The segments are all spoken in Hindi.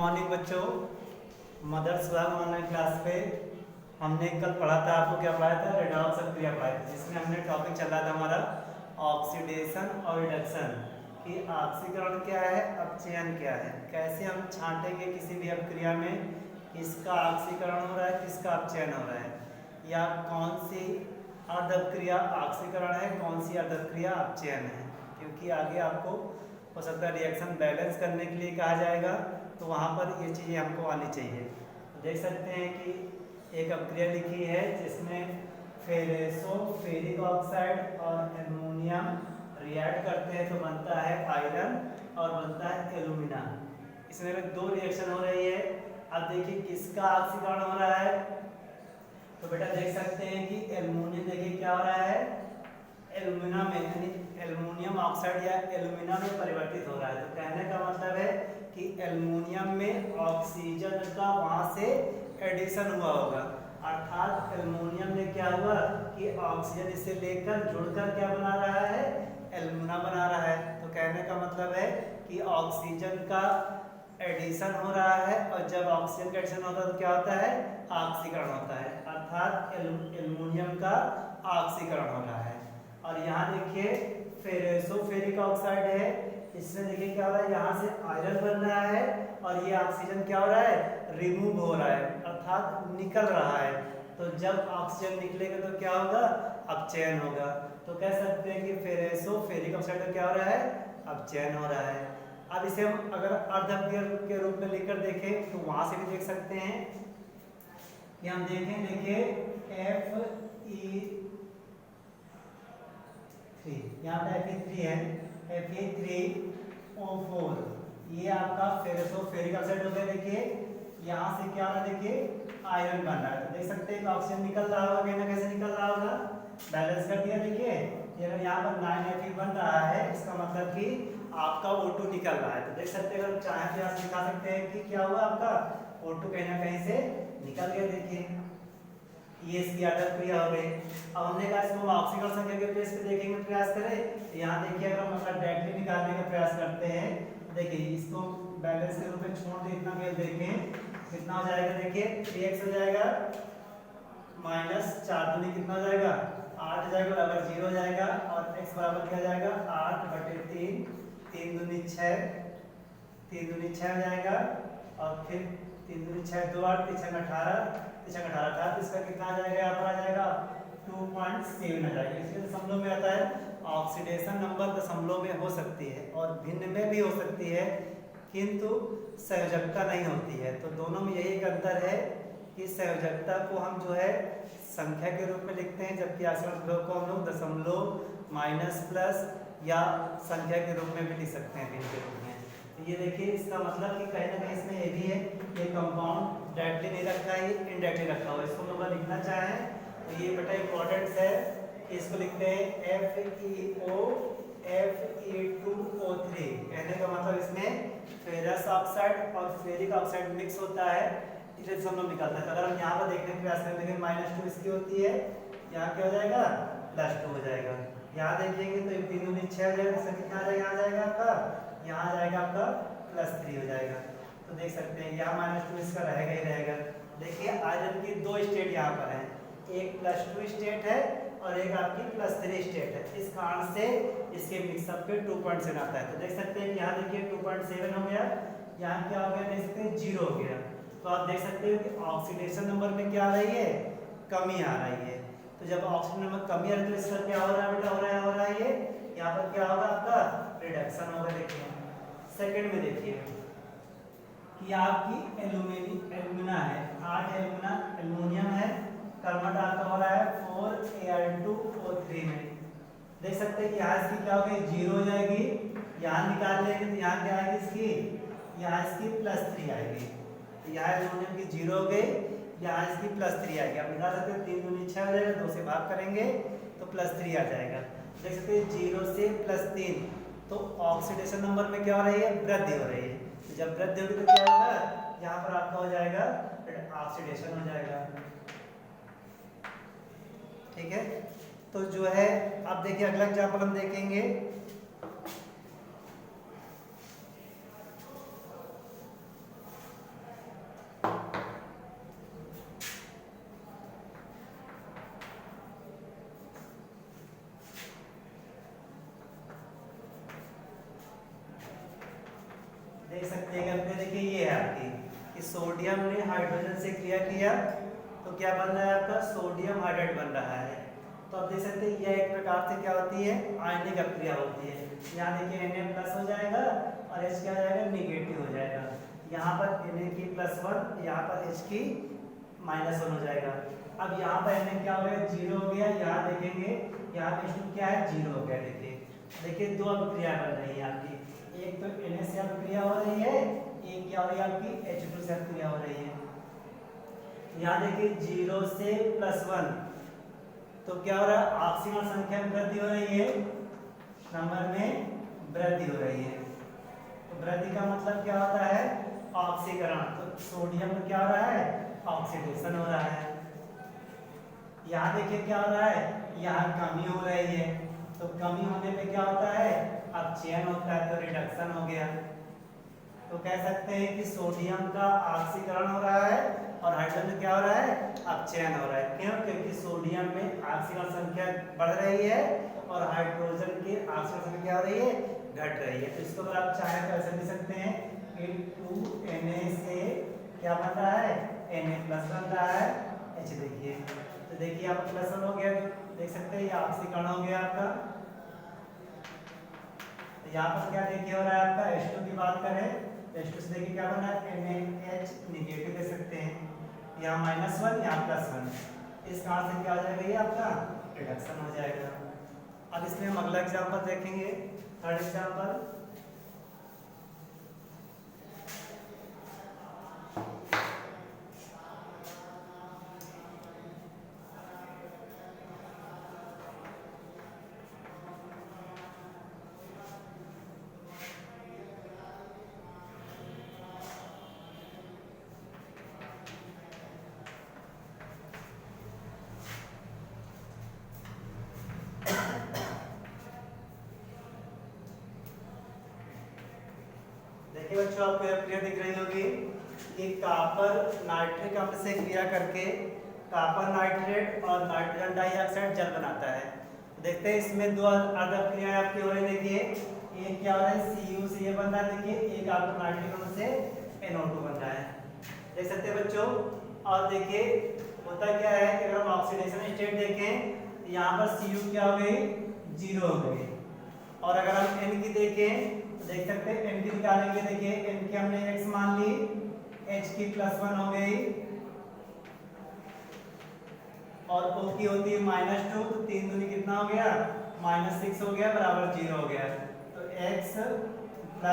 मॉर्निंग बच्चों। मदर्स वर्ग ऑनलाइन क्लास पे हमने कल पढ़ा था, आपको क्या पढ़ाया था, रेडॉक्स अभिक्रिया पढ़ाई थी, जिसमें हमने टॉपिक चल रहा था हमारा ऑक्सीडेशन और रिडक्शन कि ऑक्सीकरण क्या है, अपचयन क्या है, कैसे हम छांटेंगे किसी भी अभिक्रिया में किसका ऑक्सीकरण हो रहा है किसका अपचयन हो रहा है, या कौन सी अर्ध अभिक्रिया ऑक्सीकरण है कौन सी अर्ध अभिक्रिया अपचयन है। क्योंकि आगे आपको हो सकता है रिएक्शन बैलेंस करने के लिए कहा जाएगा, तो वहाँ पर ये चीज़ें हमको आनी चाहिए। तो देख सकते हैं कि एक अभिक्रिया लिखी है जिसमें फेरेसो फेरिक ऑक्साइड और एल्युमिनियम रिएक्ट करते हैं तो बनता है आयरन और बनता है एल्यूमिना। इसमें दो रिएक्शन हो रही है। अब देखिए किसका ऑक्सीकरण हो रहा है, तो बेटा देख सकते हैं कि एल्युमिनियम देखिए क्या हो रहा है, एल्यूमिना में यानी एल्युमिनियम ऑक्साइड या एल्यूमिना में परिवर्तित हो रहा है। तो कहने का मतलब है कि एल्युमिनियम में ऑक्सीजन का वहां से एडिशन हुआ होगा, अर्थात एल्युमिनियम में क्या हुआ कि ऑक्सीजन इसे लेकर जुड़कर क्या बना रहा है, एल्यूमिना बना रहा है। तो कहने का मतलब है कि ऑक्सीजन का एडिशन हो रहा है और जब ऑक्सीजन का एडिशन होता है तो क्या होता है, ऑक्सीकरण होता है, अर्थात एल्युमिनियम का ऑक्सीकरण हो रहा है। और यहाँ देखिए फेरेसो फेरिक ऑक्साइड है, इसमें देखिए क्या हो रहा है, यहाँ से आयरन बन रहा है और ये ऑक्सीजन क्या हो रहा है, रिमूव हो रहा है अर्थात निकल रहा है। तो जब ऑक्सीजन निकलेगा तो क्या होगा, अपचयन होगा। तो कह सकते हैं कि फेरेसो फेरिक ऑक्साइड क्या हो रहा है, अपचयन हो रहा है। अब इसे हम अगर अर्ध अभिक्रिया के रूप में लिखकर देखें तो वहां से भी देख सकते हैं कि हम देखें, देखिए Fe3 यहाँ पे Fe3 है, Fe3O4 ये आपका फेरेसो फेरिक ऑक्साइड हो गया। देखिए यहाँ से क्या हो रहा है, देखिए आयरन बन रहा है। तो देख सकते हैं कि ऑक्सीजन निकल रहा होगा, कहना कैसे निकल रहा होगा, बैलेंस कर दिया। देखिए अगर यहाँ पर 9Fe बन रहा है इसका मतलब कि आपका O2 निकल रहा है। तो देख सकते हैं अगर चाहे तो यहाँ दिखा सकते हैं कि क्या हुआ, आपका O2 कहीं ना कहीं से निकल गया। देखिए ये इसकी अर्ध अभिक्रिया हो गई। अब हमने कहा इसको ऑक्सीकरण संख्या के बेस पे देखेंगे प्रयास करें, तो यहाँ देखिए अगर हम अपना डायरेक्टली निकालने का प्रयास करते हैं, देखिए इसको बैलेंस के रूप में छोड़ दे, इतना केवल देखें कितना हो जाएगा, देखिए 3x हो जाएगा माइनस 4 दूनी कितना हो जाएगा 8 हो जाएगा, बराबर 0 हो जाएगा और x बराबर क्या हो जाएगा 8/3, 3 दूनी 6, 3 दूनी 6 हो जाएगा और फिर 3 दूनी 6 2 8 3 6 18 18 इसका कितना आ जाएगा, यहाँ पर आ जाएगा 2.7 आ जाएगा। इसके दशमलव में आता है। ऑक्सीडेशन नंबर दशमलव में हो सकती है और भिन्न में भी हो सकती है, किंतु संयोजकता नहीं होती है। तो दोनों में यही एक अंतर है कि संयोजकता को हम जो है संख्या के रूप में लिखते हैं, जबकि ऑक्सीकरण को हम लोग दशमलव माइनस प्लस या संख्या के रूप में भी लिख सकते हैं, भिन्न के रूप में। तो ये देखिए इसका मतलब कि कहीं ना कहीं इसमें ये भी है, ये कंपाउंड डायरेक्टली नहीं रखा है, ये इनडायरेक्टली रखा हुआ है। इसको हम लोग लिखना चाहें तो ये बेटा इंपॉर्टेंट है, इसको लिखते हैं FeO Fe2O3। कहने का मतलब इसमें फेरस ऑक्साइड और फेरिक ऑक्साइड मिक्स होता है, इसे हम लोग निकालते हैं। तो अगर हम यहाँ पर देखने का प्रयास करें, देखिए -2 इसकी होती है, यहाँ क्या हो जाएगा +2 हो जाएगा। यहाँ देखेंगे तो 3 दूनी 6 हो जाएगा, इसका कितना आ जाएगा, यहाँ जाएगा आपका, यहाँ आ जाएगा आपका +3 हो जाएगा। तो देख सकते हैं यहाँ -2 इसका रहेगा ही रहेगा। देखिए आयरन की दो स्टेट यहाँ पर हैं, एक +2 स्टेट है और एक आपकी +3 स्टेट है। इस कारण से इसके मिक्सअप पे 2.7 आता है। तो देख सकते हैं कि यहाँ देखिए 2.7 हो गया, यहाँ क्या हो गया, देख सकते हैं 0 हो गया। तो आप देख सकते हो कि ऑक्सीडेशन नंबर में क्या आ रही है, कमी आ रही है। तो जब ऑक्सीजन नंबर कमी आ रही है तो इसका क्या हो रहा है बेटा, हो रहा है ये यहाँ पर क्या होगा, आपका रिडक्शन होगा। देखिए सेकंड में देखिए कि आपकी एल्यूमिना है, 8 एल्यूमिनियम है, कर्मठ आपका हो रहा है 4Al2O3 में। देख सकते हैं कि यहाँ इसकी क्या हो गई, 0 हो जाएगी, यहाँ निकाल लेंगे तो यहाँ क्या आएगी इसकी, यहाँ इसकी +3 आएगी। तो यहाँ एल्यूमिनियम की 0 हो गई, यहाँ इसकी +3 आएगी। आप निकाल सकते हैं 3 दूनी 6 हो जाएगा, 2 से भाग करेंगे तो +3 आ जाएगा। देख सकते हैं 0 से +3, तो ऑक्सीडेशन नंबर में क्या हो रही है, वृद्धि हो रही है। तो जब वृद्धि होगी तो क्या होगा, यहाँ पर आपका हो जाएगा ऑक्सीडेशन हो जाएगा। ठीक है, तो जो है अब देखिए अगला एग्जाम्पल हम देखेंगे। देख सकते हैं कि अपने देखिए ये है आपकी कि सोडियम ने हाइड्रोजन से क्रिया किया तो क्या बन रहा है आपका सोडियम हाइड्राइड बन रहा है। तो आप देख सकते हैं यह एक प्रकार से क्या होती है आयनिक अभिक्रिया होती है। यहाँ देखिए Na+ हो जाएगा और H क्या हो जाएगा निगेटिव हो जाएगा। यहाँ पर Na की +1 यहाँ पर H की -1 हो जाएगा। अब यहाँ पर Na क्या हो गया 0 हो गया। यहाँ देखेंगे यहाँ पे H2 क्या है 0 हो गया। देखिए दो अभिक्रिया बन रही है आपकी, एक तो Na से अभिक्रिया हो रही है, एक क्या हो रही है आपकी H2 से अभिक्रिया हो रही है। यहाँ देखिए 0 से +1 तो क्या हो रहा है ऑक्सीजन संख्या में वृद्धि हो रही है, नंबर में वृद्धि हो रही है। तो वृद्धि का मतलब क्या होता है ऑक्सीकरण। तो सोडियम में क्या हो रहा है ऑक्सीडेशन हो रहा है। यहाँ देखिए क्या हो रहा है यहाँ कमी हो रही है। तो कमी होने पे क्या होता है अपचयन होता है, तो रिडक्शन हो गया। तो कह सकते हैं कि सोडियम का ऑक्सीकरण हो रहा है और हाइड्रोजन में क्या हो रहा है अपचयन हो रहा है। क्यों? क्योंकि सोडियम में ऑक्सीजन संख्या बढ़ रही है और हाइड्रोजन की ऑक्सीजन संख्या क्या हो रही है घट रही है। तो इसको अगर आप चाहें तो ऐसे लिख सकते हैं कि 2Na से क्या बन रहा है Na+ बन रहा है H। देखिए तो देखिए आप +1 हो गया, देख सकते हैं ये ऑक्सीकरण हो गया आपका। तो यहाँ पर क्या देखिए हो रहा है आपका H2 की बात करें तो H2 से देखिए क्या बना है NaH निगेटिव दे सकते हैं, यहाँ -1 यहाँ +1। इस कारण से क्या हो जाएगा ये आपका रिडक्शन हो जाएगा। अब इसमें हम अगला एग्जाम्पल देखेंगे, थर्ड एग्जाम्पल। देखिए बच्चों आपको यह क्रिया दिख रही होगी कि कॉपर नाइट्रिक अम्ल से क्रिया करके कॉपर नाइट्रेट और नाइट्रोजन डाइऑक्साइड जल बनाता है। देखते हैं इसमें दो अर्ध क्रियाएं आपकी हो रही। देखिए एक क्या हो रहा है Cu से ये बन रहा है, देखिए एक आपका नाइट्रिक अम्ल से NO2 बन रहा है, देख सकते हैं बच्चों। और देखिए होता क्या है कि अगर हम ऑक्सीडेशन स्टेट देखें यहाँ पर Cu क्या हो गई 0 हो गई। और अगर हम N की देखें देख सकते हैं N की निकालेंगे। देखिए N की हमने X मान ली, H की +1 हो गई और O की होती है -2, तो 3 दूनी कितना हो गया -6 हो गया बराबर 0 हो गया। तो X +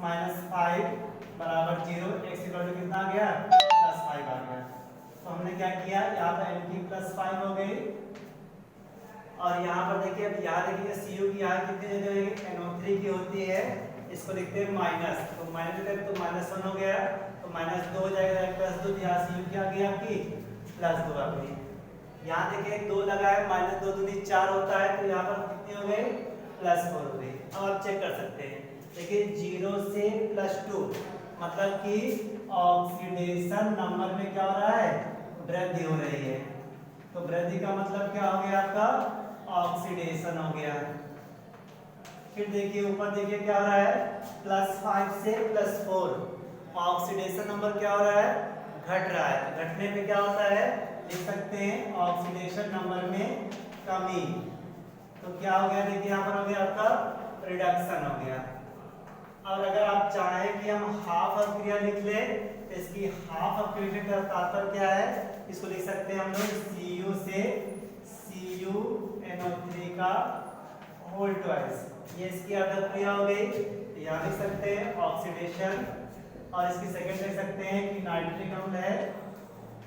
-5 बराबर 0, X कितना आ गया +5 आ गया। तो हमने क्या किया यहाँ पर N की +5 हो गई और यहाँ पर देखिए अब यहाँ देखिए Cu की यहाँ कितनी दे देंगे NO3 की होती है, इसको लिखते हैं माइनस। तो माइनस देते तो -1 हो गया तो -2 हो जाएगा, +2 यहाँ Cu क्या आ गई आपकी +2 आ गई। यहाँ देखिए 2 लगा है, -2 दूनी 4 होता है, तो यहाँ पर कितनी हो गई +4 हो गई। अब आप चेक कर सकते हैं देखिए 0 से +2 मतलब कि ऑक्सीडेशन नंबर में क्या हो रहा है वृद्धि हो रही है। तो वृद्धि का मतलब क्या हो गया आपका ऑक्सीडेशन हो गया। फिर देखिए ऊपर देखिए क्या हो रहा है +5 से +4 ऑक्सीडेशन नंबर क्या हो रहा है घट रहा है। घटने पे क्या होता है लिख सकते हैं ऑक्सीडेशन नंबर में कमी। तो क्या हो गया देखिए यहाँ पर हो गया आपका रिडक्शन हो गया। और अगर आप चाहें कि हम हाफ अभिक्रिया लिख लें तो इसकी हाफ अभिक्रिया का तात्पर्य क्या है, इसको लिख सकते हैं हम लोग Cu से CuNO3 का होल ट्वाइस, ये इसकी अर्ध अभिक्रिया हो गई। यहाँ लिख सकते हैं ऑक्सीडेशन और इसकी सेकंड लिख सकते हैं कि नाइट्रिक अम्ल है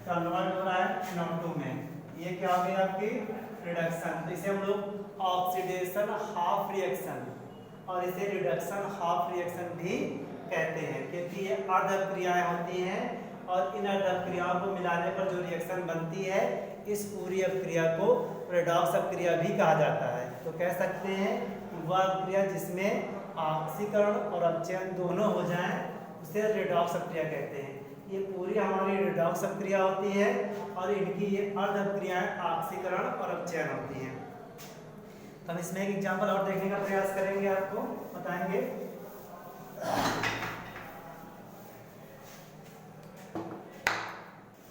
कन्वर्ट हो रहा है NO2 में, ये क्या हो गई आपकी रिडक्शन। तो इसे हम लोग ऑक्सीडेशन हाफ रिएक्शन और इसे रिडक्शन हाफ रिएक्शन भी कहते हैं, क्योंकि ये अर्ध अभिक्रियाएं होती हैं और इन अर्ध अभिक्रियाओं को मिलाने पर जो रिएक्शन बनती है इस पूरी अभिक्रिया को रेडॉक्स अभिक्रिया भी कहा जाता है। तो कह सकते हैं वह अभिक्रिया जिसमें ऑक्सीकरण और अपचयन दोनों हो जाएं उसे रेडॉक्स अभिक्रिया कहते हैं। ये पूरी हमारी रेडॉक्स अभिक्रिया होती है और इनकी ये अर्ध अभिक्रियाएं ऑक्सीकरण और अपचयन होती हैं। तो हम इसमें एक एग्जांपल और देखने का प्रयास करेंगे, आपको बताएंगे।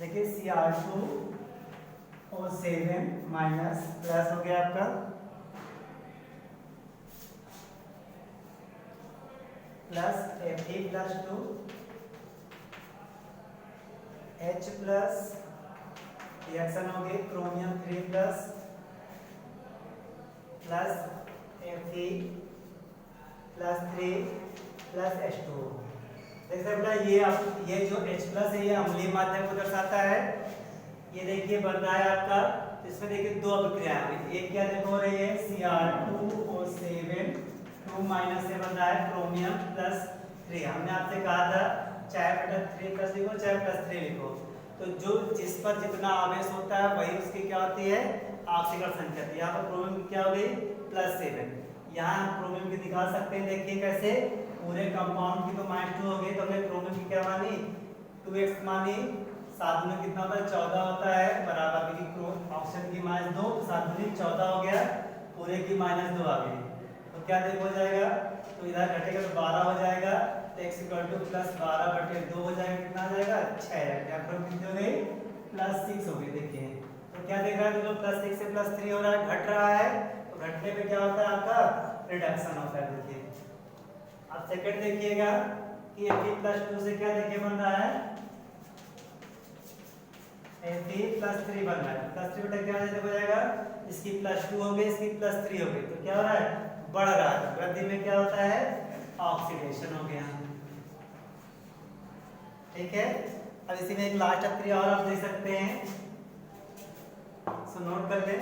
देखिए Cr2O7 माइनस प्लस हो गया आपका plus Fe+2 H plus reaction हो गई chromium 3 plus Fe+3 plus H2O। देख सकते हैं ये जो H प्लस है ये अम्लीय माध्यम को दर्शाता है। ये देखिए बन रहा है आपका, इसमें देखिए दो अभिक्रियाएं हुई। एक क्या देखो हो रही है Cr2O7 2 माइनस से बन रहा है क्रोमियम +3। हमने आपसे कहा था चाहे बटा 3 प्लस लिखो चाहे +3 लिखो, तो जो जिस पर जितना आवेश होता है वही उसकी क्या होती है ऑक्सीकरण संख्या थी। यहाँ पर क्रोमियम की क्या हो गई +7। यहाँ हम क्रोमियम की दिखा सकते हैं, देखिए कैसे पूरे कंपाउंड की तो -2 हो गई, तो हमने क्रोमियम की क्या मानी 2x मानी। 7 में कितना होता है 14 होता है बराबर, क्योंकि ऑक्सीजन की -2 7 में 14 हो गया, पूरे की -2 आ गई, तो क्या देखो हो जाएगा, तो इधर घटेगा तो 12 हो जाएगा, तो x = +12/2 हो जाएगा, कितना आ जाएगा 6। कितनी हो गई +6 हो गई। देखिए तो क्या देख रहा है, जो +6 से +3 हो रहा है घट रहा है, तो घटने पे क्या होता है आपका रिडक्शन होता है। देखिए अब सेकंड देखिएगा कि Fe+2 से क्या देखिए बन रहा है Fe+3 बन रहा है। +3 बटा क्या हो जाएगा, इसकी +2 हो गई, इसकी +3 हो गई, तो क्या हो रहा है बढ़ रहा है। वृद्धि में क्या होता है ऑक्सीडेशन हो गया। ठीक है, अब इसी में एक लास्ट अभिक्रिया और आप देख सकते हैं, सो नोट कर लें।